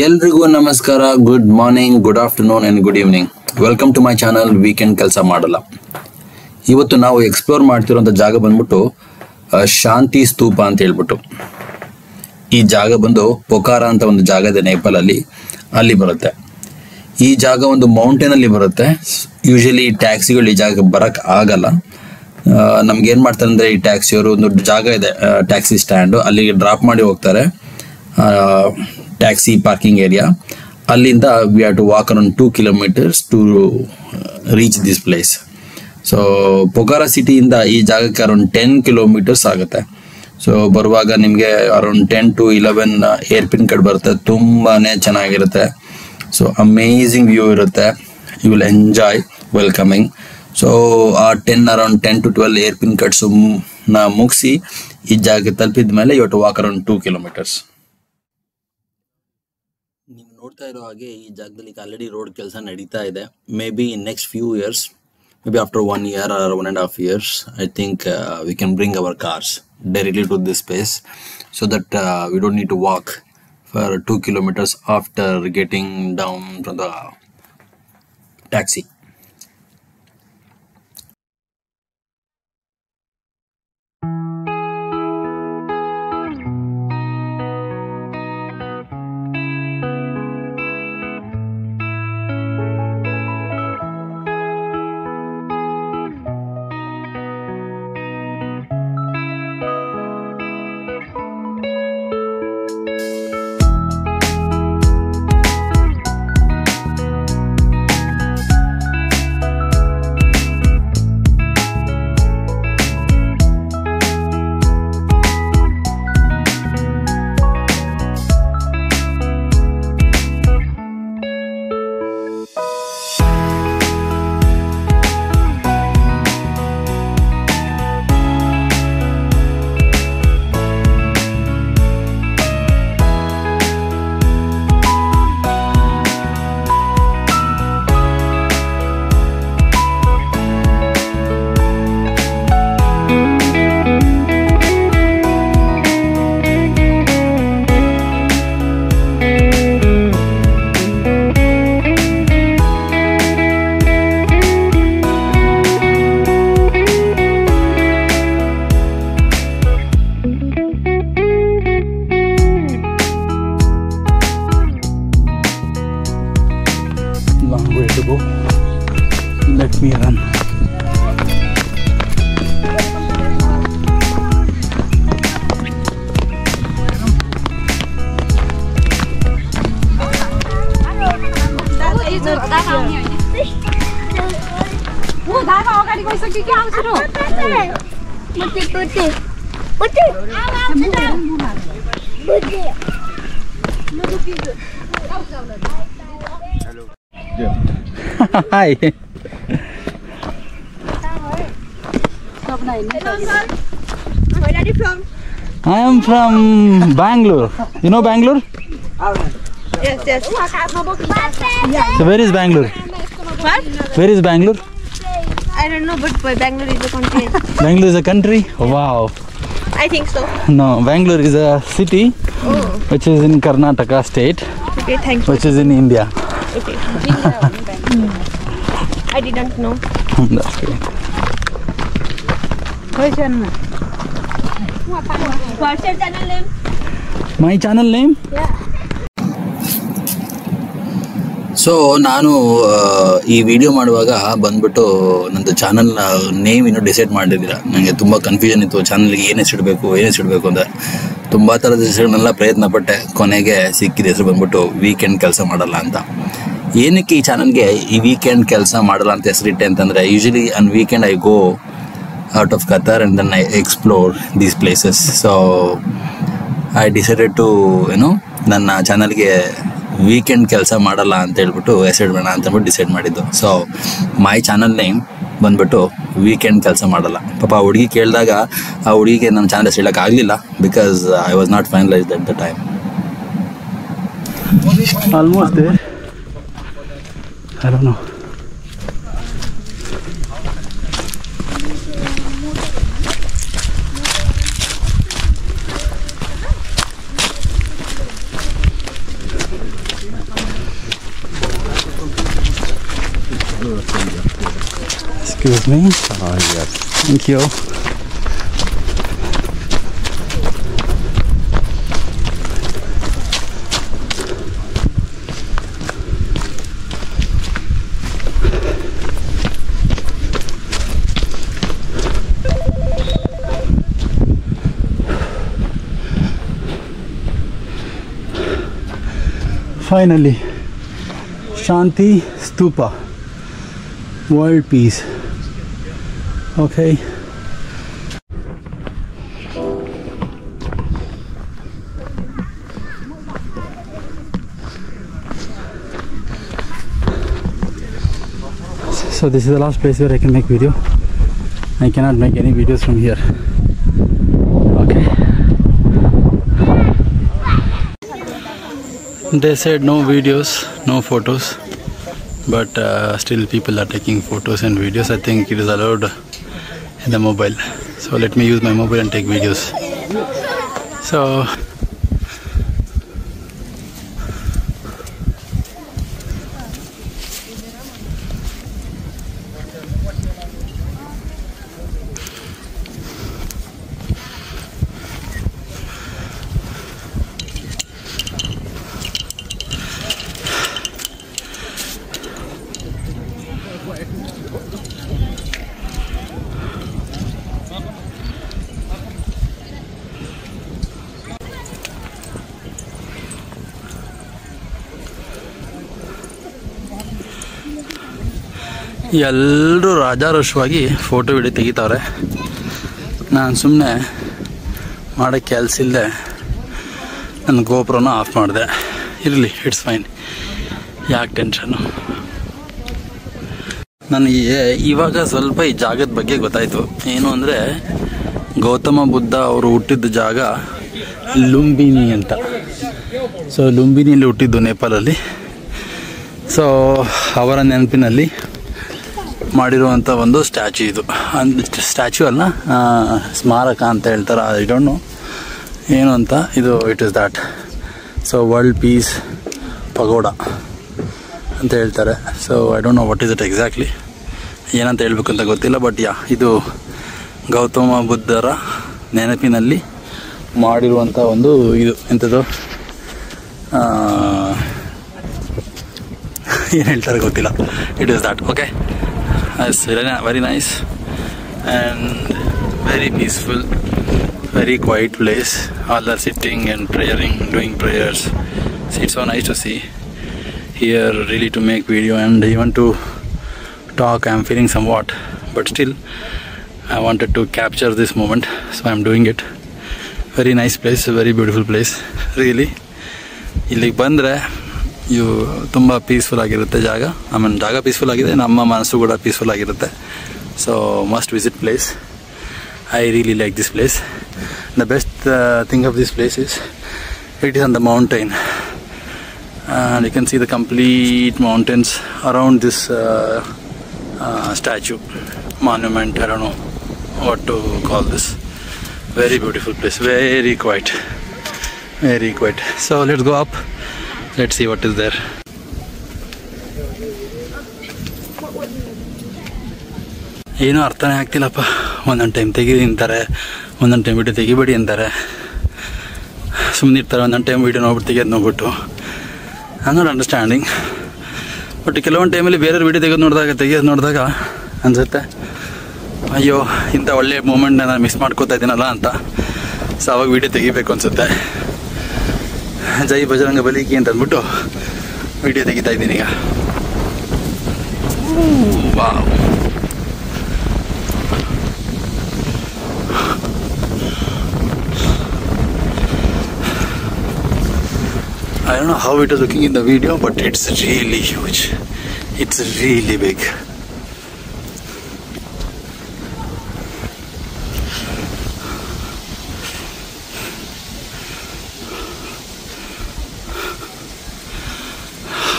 ಎಲ್ರಿಗೂ ನಮಸ್ಕಾರ, good morning, good afternoon and good evening. Welcome to my channel weekend ಕೆಲಸ ಮಾಡಲ್ಲ. ಇವತ್ತು ನಾವು ಎಕ್ಸ್ಪ್ಲೋರ್ ಮಾಡ್ತಿರೋಂಥ ಜಾಗ ಬಂದ್ಬಿಟ್ಟು ಶಾಂತಿ ಸ್ತೂಪ ಅಂತ ಹೇಳ್ಬಿಟ್ಟು. ಈ ಜಾಗ ಬಂದು ಪೊಖಾರ ಅಂತ ಒಂದು ಜಾಗ ಇದೆ ನೇಪಾಳಲ್ಲಿ, ಅಲ್ಲಿ ಬರುತ್ತೆ. ಈ ಜಾಗ ಒಂದು ಮೌಂಟೇನಲ್ಲಿ ಬರುತ್ತೆ. ಯೂಶಲಿ ಟ್ಯಾಕ್ಸಿಗಳು ಈ ಜಾಗಕ್ಕೆ ಬರೋಕ್ಕೆ ಆಗಲ್ಲ. ನಮ್ಗೆ ಏನು ಮಾಡ್ತಾರೆ ಅಂದರೆ, ಈ ಟ್ಯಾಕ್ಸಿಯವರು ಒಂದು ಜಾಗ ಇದೆ, ಟ್ಯಾಕ್ಸಿ ಸ್ಟ್ಯಾಂಡು, ಅಲ್ಲಿಗೆ ಡ್ರಾಪ್ ಮಾಡಿ ಹೋಗ್ತಾರೆ. ಟ್ಯಾಕ್ಸಿ ಪಾರ್ಕಿಂಗ್ ಏರಿಯಾ, ಅಲ್ಲಿಂದ we have to walk around 2 kilometers to reach this place. So Pokhara ಸಿಟಿಯಿಂದ ಈ ಜಾಗಕ್ಕೆ ಅರೌಂಡ್ 10 kilometers ಆಗುತ್ತೆ. ಸೊ ಬರುವಾಗ ನಿಮಗೆ ಅರೌಂಡ್ 10 to 11 ಏರ್ಪಿನ್ ಕಟ್ ಬರುತ್ತೆ. ತುಂಬಾ ಚೆನ್ನಾಗಿರುತ್ತೆ. ಸೊ ಅಮೇಝಿಂಗ್ ವ್ಯೂ ಇರುತ್ತೆ. You will enjoy welcoming. So ಆ ಅರೌಂಡ್ 10 to 12 ಏರ್ಪಿನ್ ಕಟ್ಸು ಮುಗಿಸಿ ಈ ಜಾಗಕ್ಕೆ ತಲುಪಿದ ಮೇಲೆ you have to walk around 2 kilometers. ನೀವು ನೋಡ್ತಾ ಇರೋ ಹಾಗೆ ಈ ಜಾಗದಲ್ಲಿ ಆಲ್ರೆಡಿ ರೋಡ್ ಕೆಲಸ ನಡೀತಾ ಇದೆ. May be in next few years, may be after 1 year or 1.5 years, I think we can bring our cars directly to this place so that we don't need to walk for 2 kilometers after getting down from the taxi. Long way to go. Let me run. Hi. Where are you from? I am from Bangalore. You know Bangalore? Yes, yes. So where is Bangalore? What? Where is Bangalore? I don't know, but Bangalore is a country. Bangalore is a country? Wow. I think so. No, Bangalore is a city which is in Karnataka state, Okay, thank you. which is in India. Okay. I didn't know. That's great. What's your channel name? My channel name? Yeah. So ನಾನು ಈ video ಮಾಡುವಾಗ ಬಂದ್ಬಿಟ್ಟು ನಂದು channel name ಇನ್ನೂ decide ಮಾಡಿದ್ದೀರ. ನನಗೆ ತುಂಬ confusion ಇತ್ತು, ಚಾನಲ್ಗೆ ಏನು ಹೆಸರಿಡಬೇಕು ಅಂತ. ತುಂಬ ಥರದ ಹೆಸರುಗಳನ್ನೆಲ್ಲ ಪ್ರಯತ್ನ ಪಟ್ಟೆ. ಕೊನೆಗೆ ಸಿಕ್ಕಿದ ಹೆಸರು ಬಂದ್ಬಿಟ್ಟು ವೀಕೆಂಡ್ ಕೆಲಸ ಮಾಡಲ್ಲ ಅಂತ. ಏನಕ್ಕೆ ಈ ಚಾನಲ್ಗೆ ಈ ವೀಕೆಂಡ್ ಕೆಲಸ ಮಾಡಲ್ಲ ಅಂತ ಹೆಸರಿಟ್ಟೆ ಅಂತಂದರೆ, usually on weekend I go out of Qatar and then I explore these places. So I decided to ನನ್ನ ಚಾನಲ್ಗೆ ವೀಕೆಂಡ್ ಕೆಲಸ ಮಾಡಲ್ಲ ಅಂತ ಹೇಳ್ಬಿಟ್ಟು ಹೆಸರಿಡೋಣ ಅಂತಂದ್ಬಿಟ್ಟು ಡಿಸೈಡ್ ಮಾಡಿದ್ದು. ಸೊ ಮೈ ಚಾನಲ್ ನೇಮ್ ಬಂದ್ಬಿಟ್ಟು ವೀಕೆಂಡ್ ಕೆಲಸ ಮಾಡಲ್ಲ. ಪಾಪ ಆ ಹುಡುಗಿ ಕೇಳಿದಾಗ ಆ ಹುಡುಗಿಗೆ ನಮ್ಮ ಚಾನಲ್ ಹೆಸರು ಹೇಳೋಕ್ಕಾಗಲಿಲ್ಲ, because I was not finalised at the time. Almost there. I don't know. Excuse me. Yes. Thank you. Finally, Shanti Stupa, world peace. Okay. So this is the last place where I can make video. I cannot make any videos from here. Okay. They said no videos, no photos, but still people are taking photos and videos. I think it is allowed in the mobile. So let me use my mobile and take videos. So ಎಲ್ಲರೂ ರಾಜಾರೋಷವಾಗಿ photo video ತೆಗಿತಾವ್ರೆ. ನಾನು ಸುಮ್ಮನೆ ಮಾಡೋಕ್ಕೆ ಕೆಲಸ ಇಲ್ಲದೆ ನನ್ನ ಗೋಪ್ರನ of ಮಾಡಿದೆ. ಇರಲಿ, it's fine, ಯಾಕೆ ಟೆನ್ಷನ್ನು. ನನಗೆ ಇವಾಗ ಸ್ವಲ್ಪ ಈ ಜಾಗದ ಬಗ್ಗೆ ಗೊತ್ತಾಯಿತು. ಏನು ಅಂದರೆ, ಗೌತಮ ಬುದ್ಧ ಅವರು ಹುಟ್ಟಿದ ಜಾಗ ಲುಂಬಿನಿ ಅಂತ. ಸೊ ಲುಂಬಿನಿಯಲ್ಲಿ ಹುಟ್ಟಿದ್ದು ನೇಪಾಳಲ್ಲಿ. ಸೊ ಅವರ ನೆನಪಿನಲ್ಲಿ ಮಾಡಿರುವಂಥ ಒಂದು ಸ್ಟ್ಯಾಚ್ಯೂ ಇದು. ಸ್ಟ್ಯಾಚ್ಯೂ ಅಲ್ಲ, ಸ್ಮಾರಕ ಅಂತ ಹೇಳ್ತಾರೆ. ಐ ಡೋಂಟ್ ನೋ ಏನು ಅಂತ. ಇದು it is that. So world peace pagoda ಅಂತ ಹೇಳ್ತಾರೆ. So I don't know what is it exactly, ಏನಂತ ಹೇಳ್ಬೇಕು ಅಂತ ಗೊತ್ತಿಲ್ಲ. ಬಟ್ ಇದು ಗೌತಮ ಬುದ್ಧರ ನೆನಪಿನಲ್ಲಿ ಮಾಡಿರುವಂಥ ಒಂದು ಇದು ಎಂಥದ್ದು, ಏನು ಹೇಳ್ತಾರೆ ಗೊತ್ತಿಲ್ಲ. It is that. Okay, it's very nice and very peaceful, very quiet place. All are sitting and praying, doing prayers. So it's so nice to see here, really, to make video and even to talk. I'm feeling somewhat, but still I wanted to capture this moment, so I'm doing it. Very nice place, very beautiful place, really. ಇಲ್ಲಿಗೆ ಬಂದರೆ ಇವು ತುಂಬ peaceful ಆಗಿರುತ್ತೆ ಜಾಗ. ಆಮೇಲೆ ಜಾಗ peaceful ಆಗಿದೆ, ನಮ್ಮ ಮನಸ್ಸು ಕೂಡ ಪೀಸ್ಫುಲ್ ಆಗಿರುತ್ತೆ. So must visit place. I really like this place. The best thing of this place is it is on the mountain. You can see the complete mountains around this statue, monument, I don't know what to call this. Very beautiful place, very quiet, very quiet. So let's go up. Let's see what is there. ಏನೂ ಅರ್ಥನೇ ಆಗ್ತಿಲ್ಲಪ್ಪ. ಒಂದೊಂದು time ತೆಗೀರಿ ಅಂತಾರೆ, ಒಂದೊಂದು time video ತೆಗಿಬೇಡಿ ಅಂತಾರೆ, ಸುಮ್ಮನೆ ಇರ್ತಾರೆ. ಒಂದೊಂದು ಟೈಮ್ ವಿಡಿಯೋ ನೋಡ್ಬಿಟ್ಟು ತೆಗೆಯೋದು ನೋಡ್ಬಿಟ್ಟು I am not understanding. But ಕೆಲವೊಂದು ಟೈಮಲ್ಲಿ ಬೇರೆಯವ್ರು ವಿಡಿಯೋ ತೆಗೆಯೋದು ನೋಡಿದಾಗ ಅನಿಸುತ್ತೆ, ಅಯ್ಯೋ ಇಂಥ ಒಳ್ಳೆಯ ಮೂಮೆಂಟ್ನ ನಾನು ಮಿಸ್ ಮಾಡ್ಕೋತಾ ಇದ್ದೀನಲ್ಲ ಅಂತ. ಸೊ ಅವಾಗ ವಿಡಿಯೋ ತೆಗಿಬೇಕು ಅನಿಸುತ್ತೆ. ಜೈ ಬಜರಂಗ ಬಲಿಕಿ ಅಂತ ಅಂದ್ಬಿಟ್ಟು ವಿಡಿಯೋ ತೆಗಿತಾ ಇದ್ದೀನಿ ಈಗ. Wow, I don't know how it is looking in the video, but it's really huge. It's really big.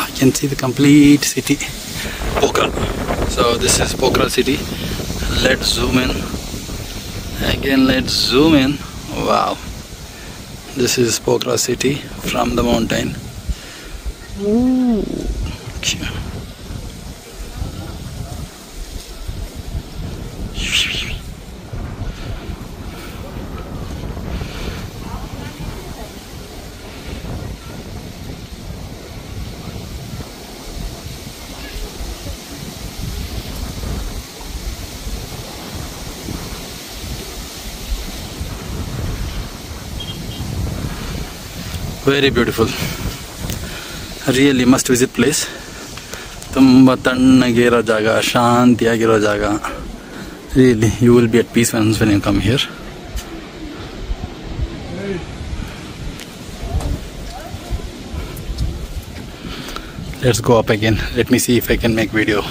I can see the complete city, Pokhara. So this is Pokhara city. Let's zoom in. Again, let's zoom in. Wow. This is Pokhara city from the mountain. Ooh. Very beautiful, really must visit place. ತುಂಬ ತಣ್ಣಗಿರೋ ಜಾಗ, ಶಾಂತಿಯಾಗಿರೋ ಜಾಗ. Really you will be at peace when you come here. Let's go up again. Let me see if I can make video.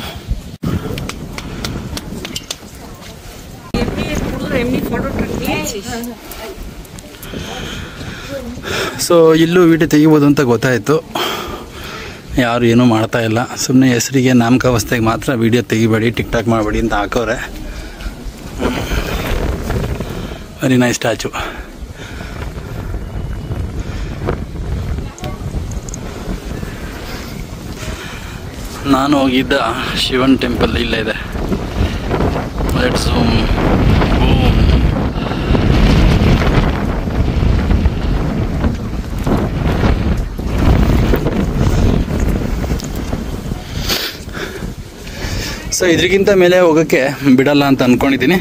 So ಇಲ್ಲೂ video ತೆಗಿಬೋದು ಅಂತ ಗೊತ್ತಾಯಿತು. ಯಾರು ಏನೂ ಮಾಡ್ತಾ ಇಲ್ಲ, ಸುಮ್ಮನೆ ಹೆಸರಿಗೆ ನಾಮಕಾವಸ್ಥೆಗೆ ಮಾತ್ರ ವಿಡಿಯೋ ತೆಗಿಬೇಡಿ, ಟಿಕ್ ಟಾಕ್ ಮಾಡಬೇಡಿ ಅಂತ ಹಾಕೋರೆ. Very nice statue. ನಾನು ಹೋಗಿದ್ದ ಶಿವನ್ ಟೆಂಪಲ್ ಇಲ್ಲೇ ಇದೆ. Let's zoom. ಬೂಮ್. ಸೊ ಇದಕ್ಕಿಂತ ಮೇಲೆ ಹೋಗೋಕ್ಕೆ ಬಿಡಲ್ಲ ಅಂತ ಅಂದ್ಕೊಂಡಿದ್ದೀನಿ.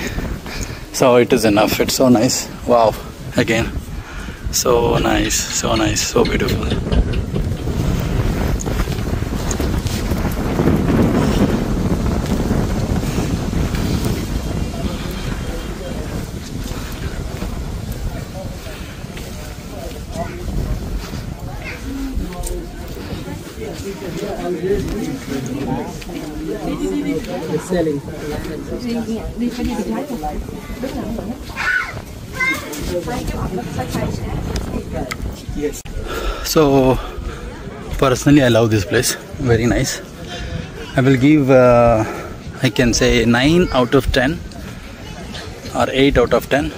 So it is enough. It's so nice. Wow, again so nice, so nice, so beautiful. So personally I love this place, very nice. I will give I can say 9 out of 10 or 8 out of 10.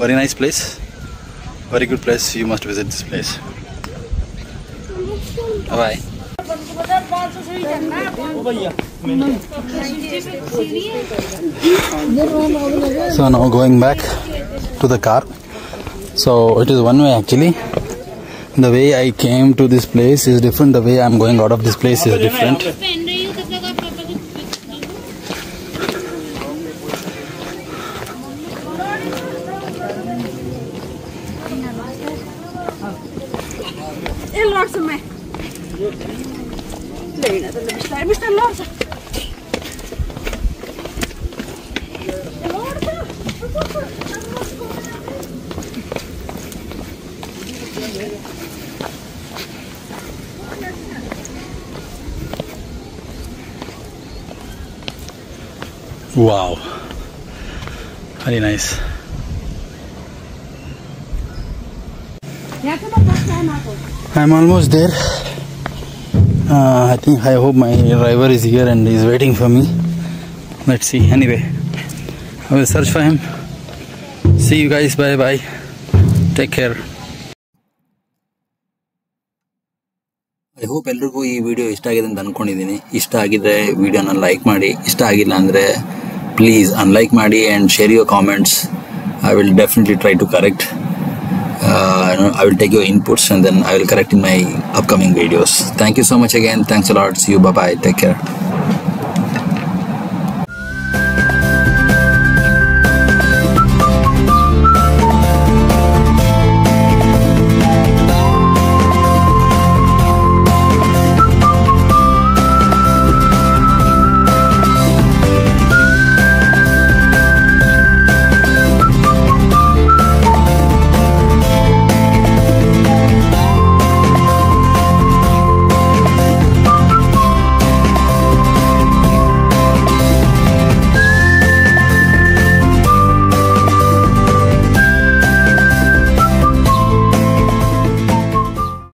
Very nice place, very good place. You must visit this place. Bye. So now going back to the car. So it is one way actually. The way I came to this place is different. The way I am going out of this place is different. Wow, very nice. I'm almost there. I hope my driver is here and is waiting for me. Let's see. Anyway, I will search for him. See you guys. Bye bye. Take care. I hope ಎಲ್ರಿಗೂ ಈ video ಇಷ್ಟ ಆಗಿದೆ ಅಂತ ಅಂದ್ಕೊಂಡಿದ್ದೀನಿ. ಇಷ್ಟ ಆಗಿದ್ರೆ ವಿಡಿಯೋನ like ಮಾಡಿ, ಇಷ್ಟ ಆಗಿಲ್ಲ ಅಂದರೆ ಪ್ಲೀಸ್ ಅನ್ಲೈಕ್ ಮಾಡಿ and share your comments. I will definitely try to correct. I will take your inputs and then I will correct in my upcoming videos. Thank you so much again. Thanks a lot. See you. Bye bye. Take care.